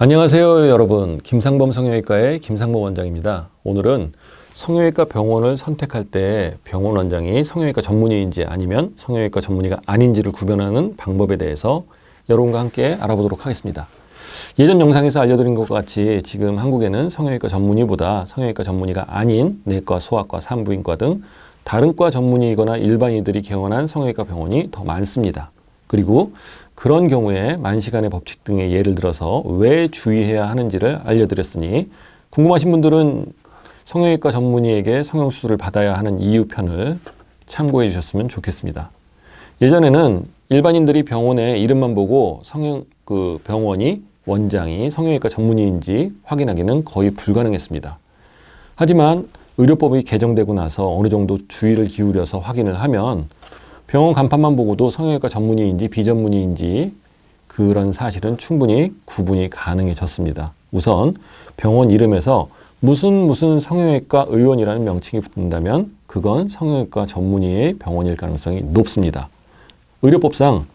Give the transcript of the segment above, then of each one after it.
안녕하세요 여러분, 김상범 성형외과의 김상범 원장입니다. 오늘은 성형외과 병원을 선택할 때 병원 원장이 성형외과 전문의인지 아니면 성형외과 전문의가 아닌지를 구별하는 방법에 대해서 여러분과 함께 알아보도록 하겠습니다. 예전 영상에서 알려드린 것과 같이 지금 한국에는 성형외과 전문의보다 성형외과 전문의가 아닌 내과, 소아과, 산부인과 등 다른 과 전문의이거나 일반인들이 개원한 성형외과 병원이 더 많습니다. 그리고 그런 경우에 만시간의 법칙 등의 예를 들어서 왜 주의해야 하는지를 알려드렸으니 궁금하신 분들은 성형외과 전문의에게 성형수술을 받아야 하는 이유편을 참고해 주셨으면 좋겠습니다. 예전에는 일반인들이 병원의 이름만 보고 병원이 원장이 성형외과 전문의인지 확인하기는 거의 불가능했습니다. 하지만 의료법이 개정되고 나서 어느 정도 주의를 기울여서 확인을 하면 병원 간판만 보고도 성형외과 전문의인지 비전문의인지 그런 사실은 충분히 구분이 가능해졌습니다. 우선 병원 이름에서 무슨 성형외과 의원이라는 명칭이 붙는다면 그건 성형외과 전문의의 병원일 가능성이 높습니다. 의료법상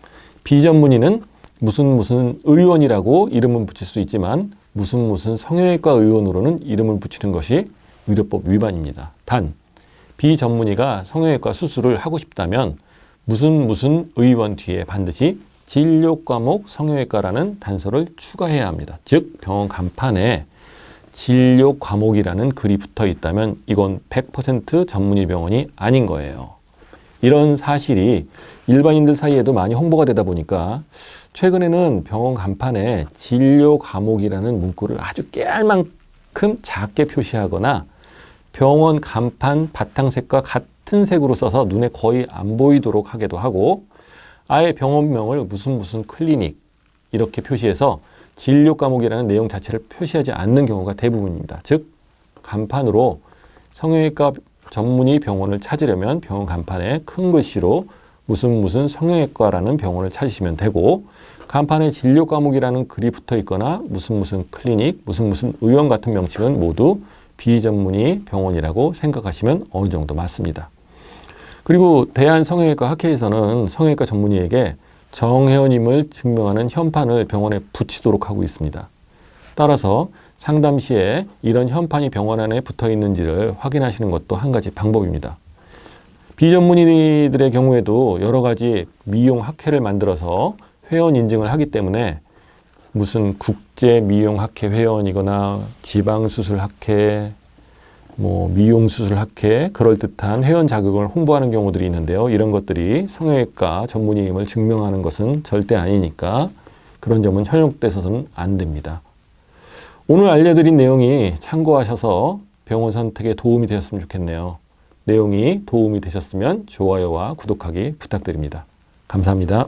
비전문의는 무슨 의원이라고 이름은 붙일 수 있지만 무슨 성형외과 의원으로는 이름을 붙이는 것이 의료법 위반입니다. 단 비전문의가 성형외과 수술을 하고 싶다면 무슨 의원 뒤에 반드시 진료과목 성형외과라는 단서를 추가해야 합니다. 즉 병원 간판에 진료과목이라는 글이 붙어 있다면 이건 100% 전문의 병원이 아닌 거예요. 이런 사실이 일반인들 사이에도 많이 홍보가 되다 보니까 최근에는 병원 간판에 진료과목이라는 문구를 아주 깨알만큼 작게 표시하거나 병원 간판 바탕색과 같은 색으로 써서 눈에 거의 안 보이도록 하기도 하고 아예 병원명을 무슨 클리닉 이렇게 표시해서 진료 과목이라는 내용 자체를 표시하지 않는 경우가 대부분입니다. 즉 간판으로 성형외과 전문의 병원을 찾으려면 병원 간판에 큰 글씨로 무슨 성형외과라는 병원을 찾으시면 되고 간판에 진료 과목이라는 글이 붙어 있거나 무슨 클리닉, 무슨 의원 같은 명칭은 모두 비전문의 병원이라고 생각하시면 어느 정도 맞습니다. 그리고 대한성형외과 학회에서는 성형외과 전문의에게 정회원임을 증명하는 현판을 병원에 붙이도록 하고 있습니다. 따라서 상담 시에 이런 현판이 병원 안에 붙어 있는지를 확인하시는 것도 한 가지 방법입니다. 비전문의들의 경우에도 여러 가지 미용 학회를 만들어서 회원 인증을 하기 때문에 무슨 국제미용학회 회원이거나 지방수술학회, 미용수술학회 그럴듯한 회원 자격을 홍보하는 경우들이 있는데요. 이런 것들이 성형외과 전문의임을 증명하는 것은 절대 아니니까 그런 점은 현혹돼서는 안 됩니다. 오늘 알려드린 내용이 참고하셔서 병원 선택에 도움이 되었으면 좋겠네요. 내용이 도움이 되셨으면 좋아요와 구독하기 부탁드립니다. 감사합니다.